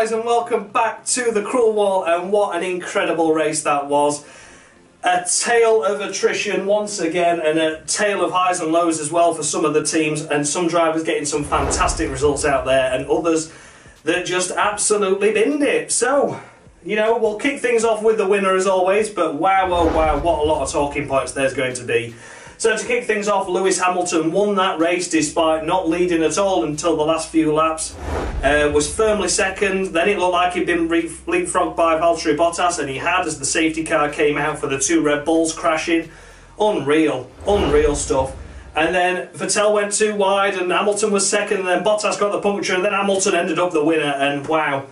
guys, and welcome back to the Cruel Wall, and what an incredible race that was. A tale of attrition once again, and a tale of highs and lows as well for some of the teams, and some drivers getting some fantastic results out there and others that just absolutely binned it. So, you know, we'll kick things off with the winner as always, but wow, oh wow, what a lot of talking points there's going to be. So to kick things off, Lewis Hamilton won that race despite not leading at all until the last few laps. Was firmly second, then it looked like he'd been leapfrogged by Valtteri Bottas, and he had, as the safety car came out for the two Red Bulls crashing. Unreal, unreal stuff. And then Vettel went too wide and Hamilton was second, and then Bottas got the puncture, and then Hamilton ended up the winner, and wow,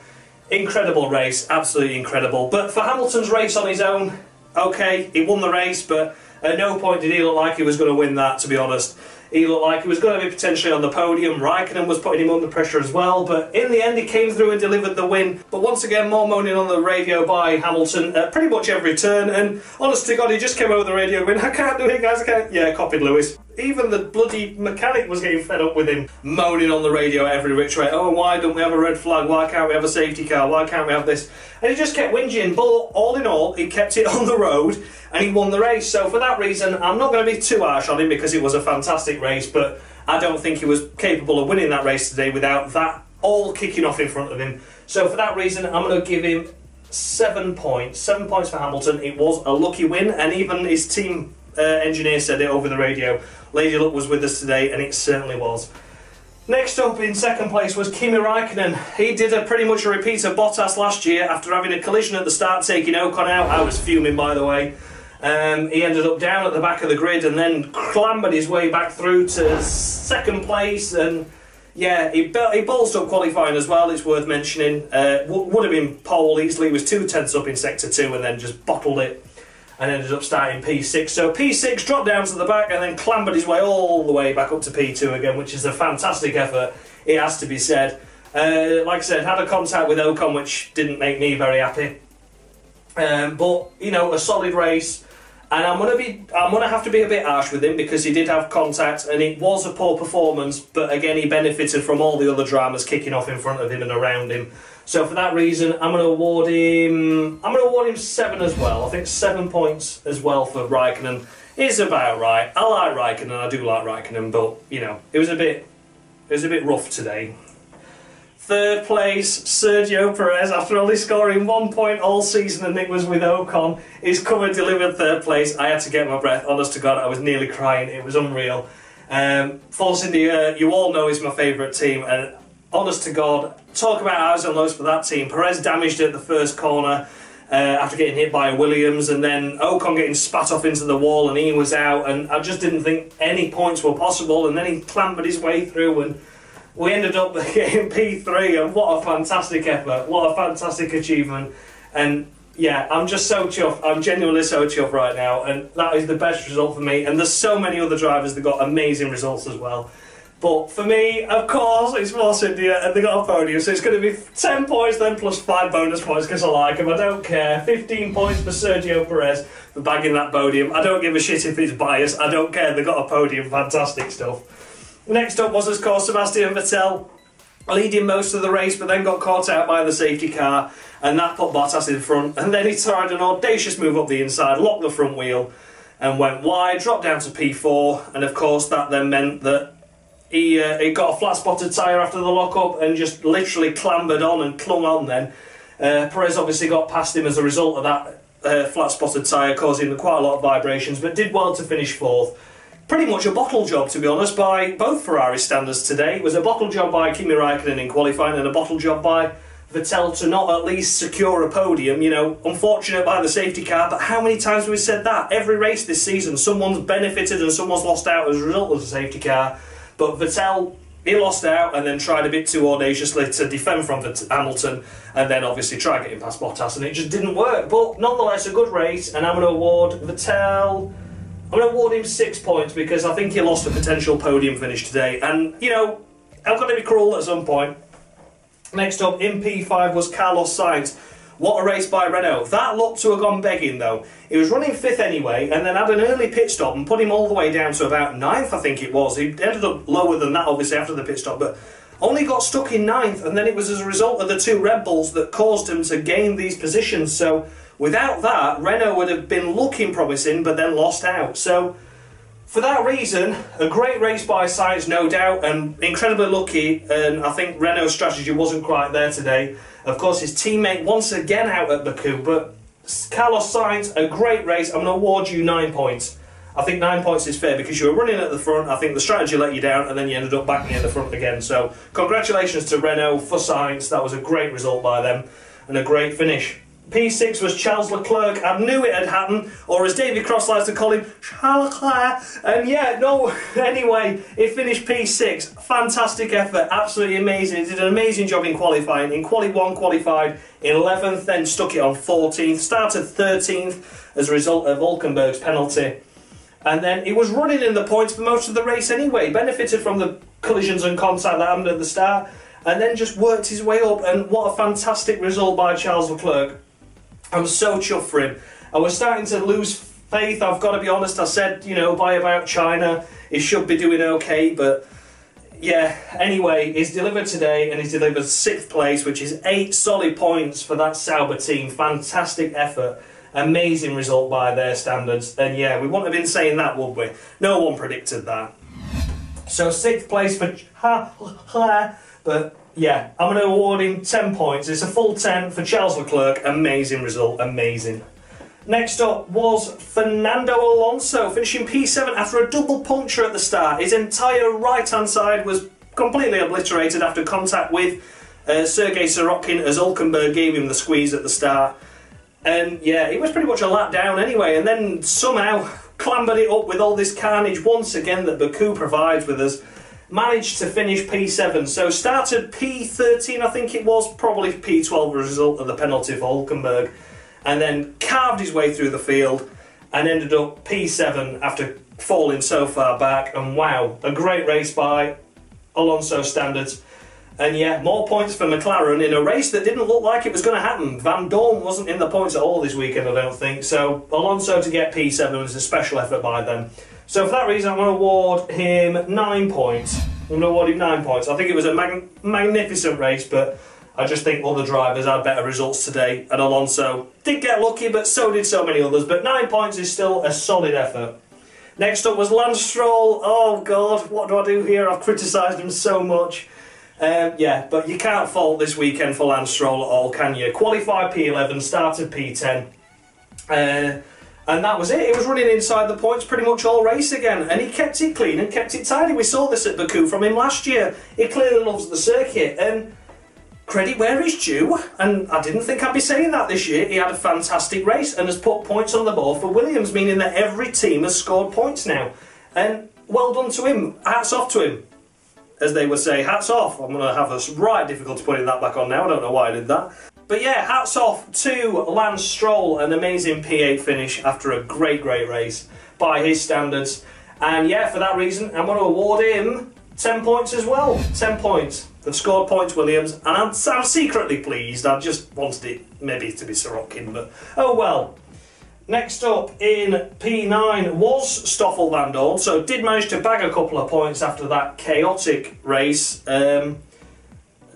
incredible race, absolutely incredible. But for Hamilton's race on his own, okay, he won the race, but at no point did he look like he was going to win that, to be honest. He looked like he was going to be potentially on the podium. Raikkonen was putting him under pressure as well, but in the end he came through and delivered the win. But once again, more moaning on the radio by Hamilton at pretty much every turn, and honest to God, he just came over the radio going, I can't do it, guys, I can't. Yeah, copied Lewis. Even the bloody mechanic was getting fed up with him, moaning on the radio every which way. Oh, why don't we have a red flag? Why can't we have a safety car? Why can't we have this? And he just kept whinging, but all in all, he kept it on the road and he won the race. So for that reason, I'm not going to be too harsh on him because it was a fantastic race, but I don't think he was capable of winning that race today without that all kicking off in front of him. So for that reason, I'm going to give him 7 points. 7 points for Hamilton. It was a lucky win, and even his team engineer said it over the radio. Lady Luck was with us today, and it certainly was. Next up in second place was Kimi Raikkonen. He did a pretty much a repeat of Bottas last year after having a collision at the start, taking Ocon out. I was fuming, by the way. He ended up down at the back of the grid and then clambered his way back through to second place, and yeah, he ballsed up qualifying as well, it's worth mentioning. Would have been pole easily. He was 2 tenths up in sector 2 and then just bottled it and ended up starting P6. So P6 dropped down to the back and then clambered his way all the way back up to P2 again, which is a fantastic effort, it has to be said. Like I said, had a contact with Ocon, which didn't make me very happy. But, you know, a solid race. And I'm gonna have to be a bit harsh with him because he did have contact and it was a poor performance, but again he benefited from all the other dramas kicking off in front of him and around him. So for that reason, I'm gonna award him 7 as well. I think 7 points as well for Raikkonen is about right. I like Raikkonen, I do like Raikkonen, but you know, it was a bit rough today. Third place, Sergio Perez, after only scoring 1 point all season, and it was with Ocon. He's come and delivered third place. I had to get my breath, honest to God, I was nearly crying, it was unreal. Force India, you all know, is my favourite team, and honest to God, talk about highs and lows for that team. Perez damaged at the first corner after getting hit by a Williams, and then Ocon getting spat off into the wall and he was out, and I just didn't think any points were possible, and then he clambered his way through and we ended up getting P3, and what a fantastic effort, what a fantastic achievement. And yeah, I'm just so chuffed, I'm genuinely so chuffed right now, and that is the best result for me. And there's so many other drivers that got amazing results as well. But for me, of course, it's Force India, and they got a podium, so it's going to be 10 points then plus 5 bonus points because I like them, I don't care. 15 points for Sergio Perez for bagging that podium. I don't give a shit if it's biased, I don't care, they got a podium, fantastic stuff. Next up was, of course, Sebastian Vettel, leading most of the race, but then got caught out by the safety car, and that put Bottas in front. And then he tried an audacious move up the inside, locked the front wheel, and went wide, dropped down to P4. And of course, that then meant that he got a flat-spotted tyre after the lock-up and just literally clambered on and clung on then. Perez obviously got past him as a result of that flat-spotted tyre, causing quite a lot of vibrations, but did well to finish 4th. Pretty much a bottle job, to be honest, by both Ferrari standards today. It was a bottle job by Kimi Raikkonen in qualifying and a bottle job by Vettel to not at least secure a podium. You know, unfortunate by the safety car, but how many times have we said that? Every race this season, someone's benefited and someone's lost out as a result of the safety car. But Vettel, he lost out and then tried a bit too audaciously to defend from Hamilton, and then obviously tried getting past Bottas, and it just didn't work. But nonetheless, a good race, and I'm going to award Vettel, I'm going to award him 6 points because I think he lost a potential podium finish today. And, you know, I'm going to be cruel at some point. Next up, in P5 was Carlos Sainz. What a race by Renault. That looked to have gone begging, though. He was running 5th anyway, and then had an early pit stop and put him all the way down to about 9th, I think it was. He ended up lower than that, obviously, after the pit stop, but only got stuck in 9th, and then it was as a result of the 2 Red Bulls that caused him to gain these positions. So without that, Renault would have been looking promising, but then lost out. So for that reason, a great race by SAINZ, no doubt, and incredibly lucky, and I think Renault's strategy wasn't quite there today. Of course, his teammate once again out at Baku, but Carlos Sainz, a great race. I'm going to award you 9 points. I think 9 points is fair because you were running at the front. I think the strategy let you down, and then you ended up back near the front again. So congratulations to Renault for Sainz. That was a great result by them and a great finish. P6 was Charles Leclerc. I knew it had happened, or as David Cross likes to call him, Charles Leclerc. And yeah, no, anyway, he finished P6. Fantastic effort, absolutely amazing. He did an amazing job in qualifying. In Quali 1, qualified 11th, then stuck it on 14th, started 13th as a result of Hulkenberg's penalty. And then he was running in the points for most of the race anyway, benefited from the collisions and contact that happened at the start, and then just worked his way up. And what a fantastic result by Charles Leclerc. I'm so chuffed for him. I was starting to lose faith, I've got to be honest. I said, you know, by about China, he should be doing okay, but yeah, anyway, he's delivered today, and he's delivered 6th place, which is 8 solid points for that Sauber team. Fantastic effort. Amazing result by their standards. And yeah, we wouldn't have been saying that, would we? No one predicted that. So 6th place for but yeah, I'm going to award him 10 points. It's a full 10 for Charles Leclerc. Amazing result, amazing. Next up was Fernando Alonso, finishing P7 after a double puncture at the start. His entire right-hand side was completely obliterated after contact with Sergei Sorokin as Hulkenberg gave him the squeeze at the start. And yeah, it was pretty much a lap down anyway, and then somehow clambered it up with all this carnage once again that Baku provides with us. Managed to finish P7, so started P13 I think it was, probably P12 as a result of the penalty for Hulkenberg, and then carved his way through the field and ended up P7 after falling so far back. And wow, a great race by Alonso standards. And yeah, more points for McLaren in a race that didn't look like it was going to happen. Vandoorne wasn't in the points at all this weekend, I don't think. So Alonso to get P7 was a special effort by them. So for that reason, I'm going to award him 9 points. I'm going to award him 9 points. I think it was a magnificent race, but I just think other drivers had better results today. And Alonso did get lucky, but so did so many others. But 9 points is still a solid effort. Next up was Lance Stroll. Oh God, what do I do here? I've criticised him so much. Yeah, but you can't fault this weekend for Lance Stroll at all, can you? Qualified P11, started P10. And that was it. He was running inside the points pretty much all race again, and he kept it clean and kept it tidy. We saw this at Baku from him last year. He clearly loves the circuit, and credit where it's due, and I didn't think I'd be saying that this year. He had a fantastic race and has put points on the board for Williams, meaning that every team has scored points now. And well done to him. Hats off to him, as they would say. Hats off. I'm going to have a right difficulty putting that back on now. I don't know why I did that. But yeah, hats off to Lance Stroll, an amazing P8 finish after a great race by his standards. And yeah, for that reason, I'm going to award him 10 points as well. 10 points. They've scored points, Williams, and I'm secretly pleased. I just wanted it maybe to be Sorokin, but oh well. Next up in P9 was Stoffel Vandoorne, so did manage to bag a couple of points after that chaotic race.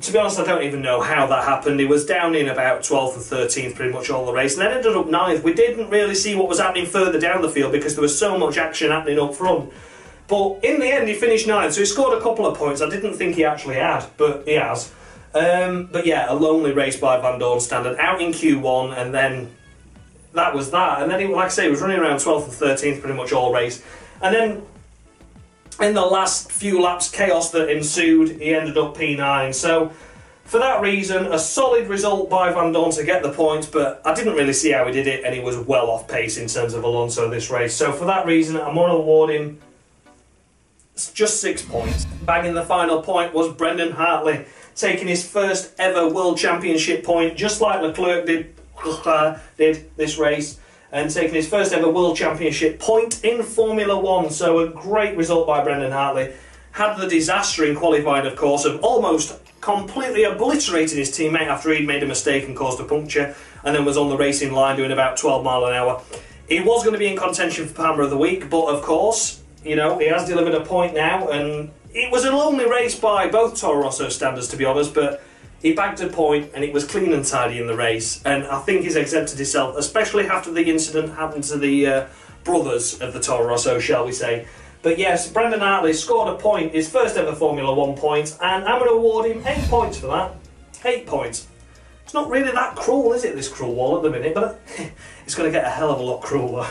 To be honest, I don't even know how that happened. He was down in about 12th and 13th pretty much all the race, and then ended up 9th. We didn't really see what was happening further down the field because there was so much action happening up front. But in the end, he finished 9th, so he scored a couple of points. I didn't think he actually had, but he has. But yeah, a lonely race by Vandoorne standard, out in Q1, and then that was that. And then, he, like I say, he was running around 12th and 13th pretty much all race. And then in the last few laps, chaos that ensued, he ended up P9. So for that reason, a solid result by Vandoorne to get the points, but I didn't really see how he did it, and he was well off pace in terms of Alonso this race. So for that reason, I'm going to award him just 6 points. Bagging the final point was Brendan Hartley, taking his first ever World Championship point, just like Leclerc did this race, and taking his first ever World Championship point in Formula 1. So a great result by Brendan Hartley. Had the disaster in qualifying, of course, of almost completely obliterating his teammate after he'd made a mistake and caused a puncture, and then was on the racing line doing about 12 miles an hour. He was going to be in contention for Palmer of the Week, but of course, you know, he has delivered a point now, and it was a lonely race by both Toro Rosso standards, to be honest, but he bagged a point and it was clean and tidy in the race, and I think he's exempted himself, especially after the incident happened to the brothers of the Toro Rosso, shall we say. But yes, Brendan Hartley scored a point, his first ever Formula 1 point, and I'm going to award him 8 points for that. 8 points. It's not really that cruel, is it, this cruel wall at the minute, but it's going to get a hell of a lot crueler.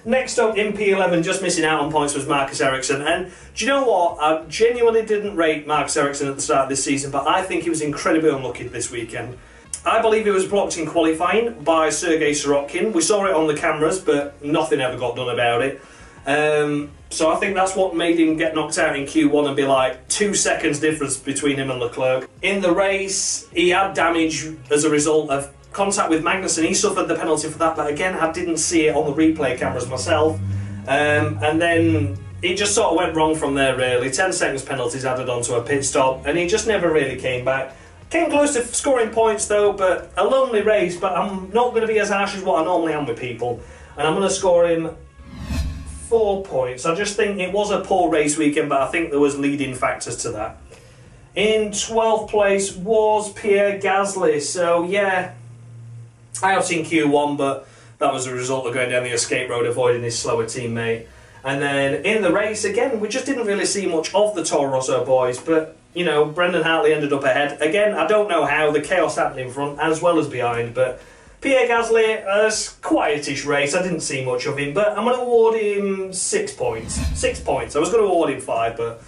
Next up in P11, just missing out on points, was Marcus Ericsson. And do you know what? I genuinely didn't rate Marcus Ericsson at the start of this season, but I think he was incredibly unlucky this weekend. I believe he was blocked in qualifying by Sergei Sirotkin. We saw it on the cameras, but nothing ever got done about it. So I think that's what made him get knocked out in Q1 and be like 2 seconds difference between him and Leclerc. In the race, he had damage as a result of contact with Magnussen. He suffered the penalty for that, but again, I didn't see it on the replay cameras myself. And then it just sort of went wrong from there, really. 10 seconds penalties added onto a pit stop, and he just never really came back. Came close to scoring points though, but a lonely race, but I'm not going to be as harsh as what I normally am with people. And I'm going to score him 4 points. I just think it was a poor race weekend, but I think there was leading factors to that. In 12th place was Pierre Gasly, so yeah, I have seen Q1, but that was a result of going down the escape road, avoiding his slower teammate. And then in the race, again, we just didn't really see much of the Toro Rosso boys, but, you know, Brendan Hartley ended up ahead. Again, I don't know how, the chaos happened in front as well as behind, but Pierre Gasly, a quietish race, I didn't see much of him, but I'm going to award him 6 points. 6 points. I was going to award him 5, but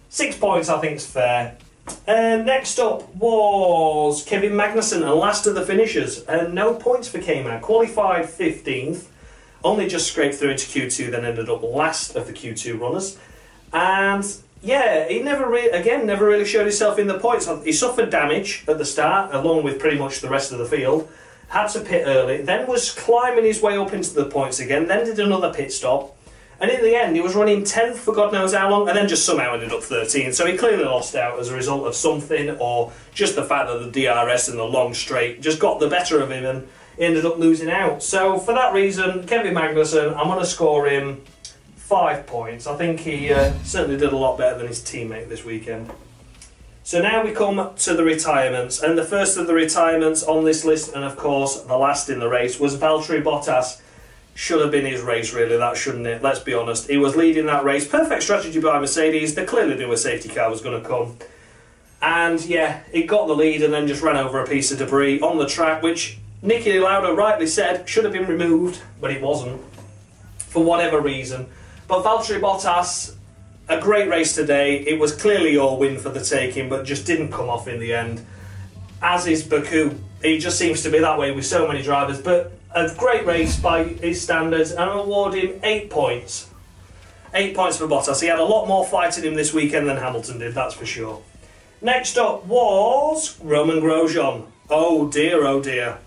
6 points I think is fair. Next up was Kevin Magnussen, and last of the finishers, and no points for K-Man. Qualified 15th, only just scraped through into Q2, then ended up last of the Q2 runners. And yeah, he never really showed himself in the points. He suffered damage at the start, along with pretty much the rest of the field. Had to pit early, then was climbing his way up into the points again, then did another pit stop. And in the end, he was running 10th for God knows how long, and then just somehow ended up 13th. So he clearly lost out as a result of something, or just the fact that the DRS and the long straight just got the better of him and he ended up losing out. So for that reason, Kevin Magnussen, I'm going to score him 5 points. I think he certainly did a lot better than his teammate this weekend. So now we come to the retirements, and the first of the retirements on this list, and of course the last in the race, was Valtteri Bottas. Should have been his race, really, that shouldn't it? Let's be honest. He was leading that race. Perfect strategy by Mercedes. They clearly knew a safety car was going to come. And yeah, he got the lead and then just ran over a piece of debris on the track, which Niki Lauda rightly said should have been removed, but it wasn't, for whatever reason. But Valtteri Bottas, a great race today. It was clearly your win for the taking, but just didn't come off in the end. As is Baku. He just seems to be that way with so many drivers, but a great race by his standards, and I'll award him 8 points. 8 points for Bottas. He had a lot more fight in him this weekend than Hamilton did, that's for sure. Next up was Roman Grosjean. Oh dear.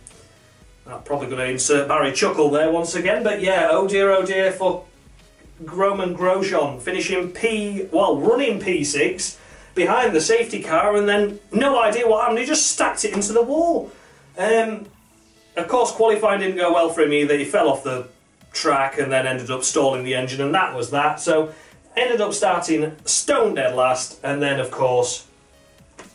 I'm probably going to insert Barry Chuckle there once again, but yeah, oh dear for Roman Grosjean, finishing running P6 behind the safety car, and then no idea what happened, he just stacked it into the wall. Of course, qualifying didn't go well for him either. He fell off the track and then ended up stalling the engine, and that was that. So, ended up starting stone dead last, and then, of course,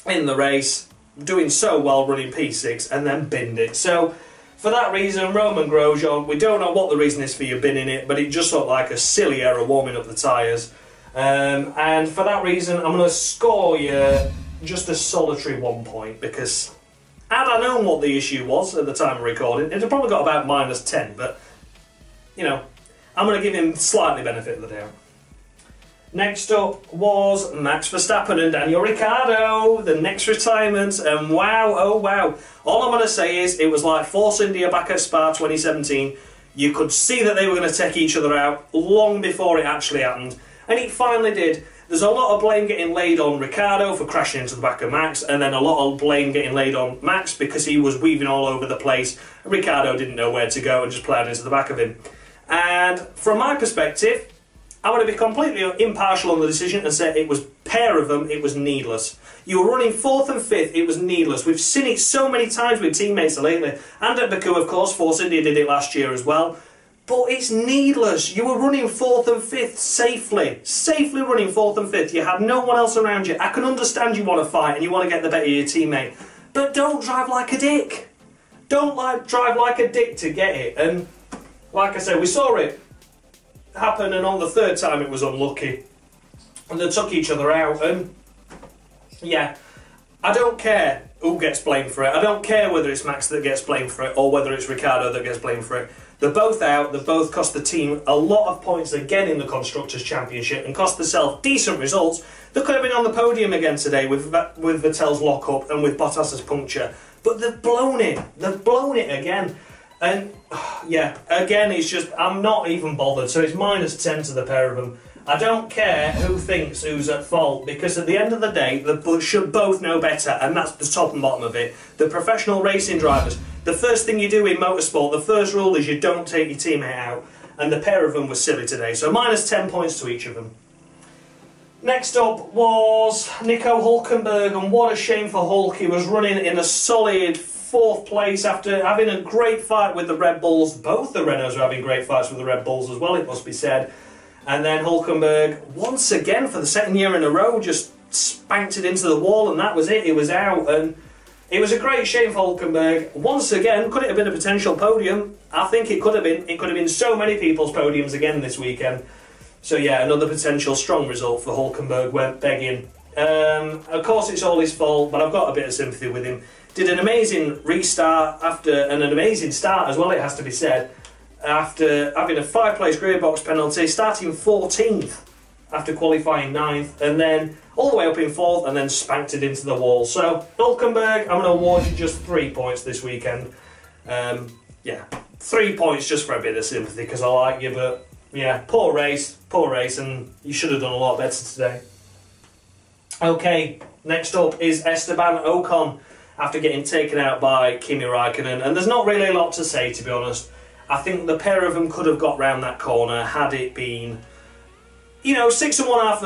in the race, doing so well, running P6, and then binned it. So, for that reason, Roman Grosjean, we don't know what the reason is for you binning it, but it just looked like a silly error warming up the tyres. And for that reason, I'm going to score you just a solitary 1 point, because had I known what the issue was at the time of recording, it'd have probably got about -10, but, you know, I'm going to give him slightly benefit of the doubt. Next up was Max Verstappen and Daniel Ricciardo, the next retirement, and wow, oh wow. All I'm going to say is, it was like Force India back at Spa 2017. You could see that they were going to take each other out long before it actually happened, and it finally did. There's a lot of blame getting laid on Ricciardo for crashing into the back of Max, and then a lot of blame getting laid on Max because he was weaving all over the place. Ricciardo didn't know where to go and just ploughed into the back of him. And from my perspective, I want to be completely impartial on the decision and say it was pair of them, it was needless. You were running 4th and 5th, it was needless. We've seen it so many times with teammates lately. And at Baku, of course, Force India did it last year as well. But it's needless. You were running 4th and 5th safely. Safely running 4th and 5th. You had no one else around you. I can understand you want to fight and you want to get the better of your teammate. But don't drive like a dick. Don't drive like a dick to get it. And like I said, we saw it happen, and on the 3rd time it was unlucky. And they took each other out. And yeah, I don't care who gets blamed for it. I don't care whether it's Max that gets blamed for it or whether it's Ricciardo that gets blamed for it. They're both out. They both cost the team a lot of points again in the Constructors' Championship and cost themselves decent results. They could have been on the podium again today with Vettel's lock-up and with Bottas's puncture. But they've blown it. They've blown it again. And, yeah, again, it's just, I'm not even bothered. So it's -10 to the pair of them. I don't care who thinks who's at fault, because at the end of the day, they should both know better, and that's the top and bottom of it. The professional racing drivers, the first thing you do in motorsport, the first rule is you don't take your teammate out, and the pair of them were silly today, so -10 points to each of them. Next up was Nico Hulkenberg, and what a shame for Hulk. He was running in a solid 4th place after having a great fight with the Red Bulls. Both the Renaults are having great fights with the Red Bulls as well, it must be said. And then Hulkenberg, once again for the 2nd year in a row, just spanked it into the wall, and that was it. It was out, and it was a great shame for Hulkenberg. Once again, could it have been a potential podium? I think it could have been. It could have been so many people's podiums again this weekend. So yeah, another potential strong result for Hulkenberg went begging. Of course, it's all his fault, but I've got a bit of sympathy with him. Did an amazing restart and an amazing start as well, it has to be said. After having a 5-place gearbox penalty, starting 14th after qualifying 9th, and then all the way up in 4th, and then spanked it into the wall. So, Hulkenberg, I'm going to award you just 3 points this weekend. Yeah, 3 points just for a bit of sympathy, because I like you, but yeah, poor race, and you should have done a lot better today. Okay, next up is Esteban Ocon, after getting taken out by Kimi Raikkonen, and there's not really a lot to say, to be honest. I think the pair of them could have got round that corner had it been, you know, 6 and 1, half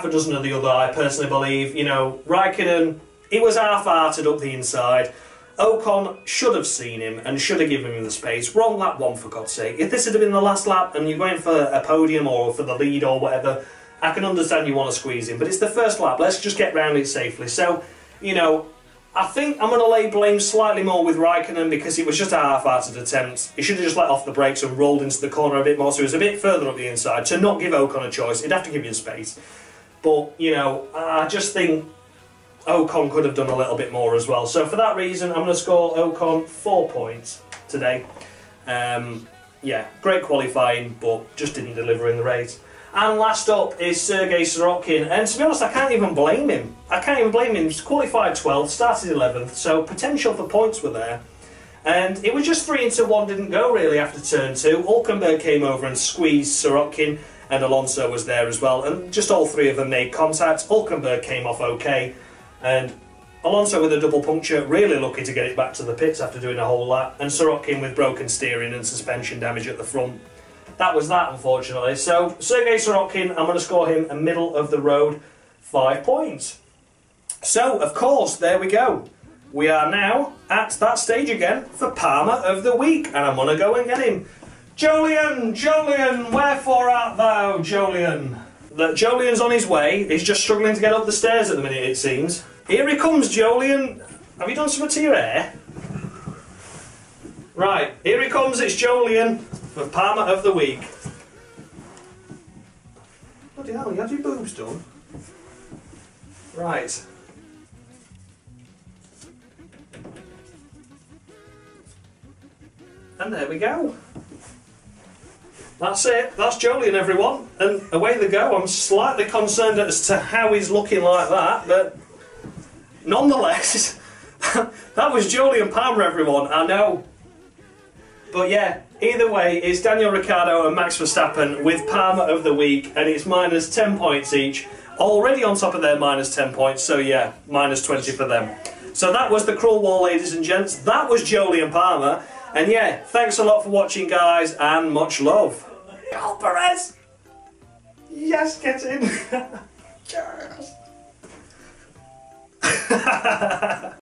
a dozen of the other, I personally believe. You know, Raikkonen, he was half-hearted up the inside. Ocon should have seen him and should have given him the space. Wrong lap 1, for God's sake. If this had been the last lap and you're going for a podium or for the lead or whatever, I can understand you want to squeeze him. But it's the first lap. Let's just get round it safely. So, you know, I think I'm going to lay blame slightly more with Raikkonen, because it was just a half-hearted attempt. He should have just let off the brakes and rolled into the corner a bit more, so he was a bit further up the inside to not give Ocon a choice. He'd have to give you space. But, you know, I just think Ocon could have done a little bit more as well. So for that reason, I'm going to score Ocon 4 points today. Yeah, great qualifying, but just didn't deliver in the race. And last up is Sergei Sorokin, and to be honest, I can't even blame him. I can't even blame him. He's qualified 12th, started 11th, so potential for points were there. And it was just 3 into 1, didn't go really after turn 2. Hulkenberg came over and squeezed Sorokin, and Alonso was there as well, and just all 3 of them made contact. Hulkenberg came off okay, and Alonso with a double puncture, really lucky to get it back to the pits after doing a whole lap, and Sorokin with broken steering and suspension damage at the front. That was that, unfortunately. So, Sergei Sorokin, I'm going to score him a middle of the road 5 points. So, of course, there we go. We are now at that stage again for Palmer of the Week, and I'm going to go and get him. Jolyon, Jolyon, wherefore art thou, Jolyon? Jolyon's on his way. He's just struggling to get up the stairs at the minute, it seems. Here he comes, Jolyon. Have you done something to your hair? Right, here he comes, it's Jolyon for Palmer of the Week. Bloody hell, you had your boobs done? Right. And there we go. That's it. That's Jolyon, everyone. And away they go. I'm slightly concerned as to how he's looking like that, but nonetheless, that was Jolyon Palmer, everyone. I know. But yeah, either way, it's Daniel Ricciardo and Max Verstappen with Palmer of the Week, and it's -10 points each. Already on top of their -10 points, so yeah, -20 for them. So that was the cruel wall, ladies and gents. That was Jolyon Palmer. And yeah, thanks a lot for watching, guys, and much love. Oh, Perez! Yes, get in! Yes!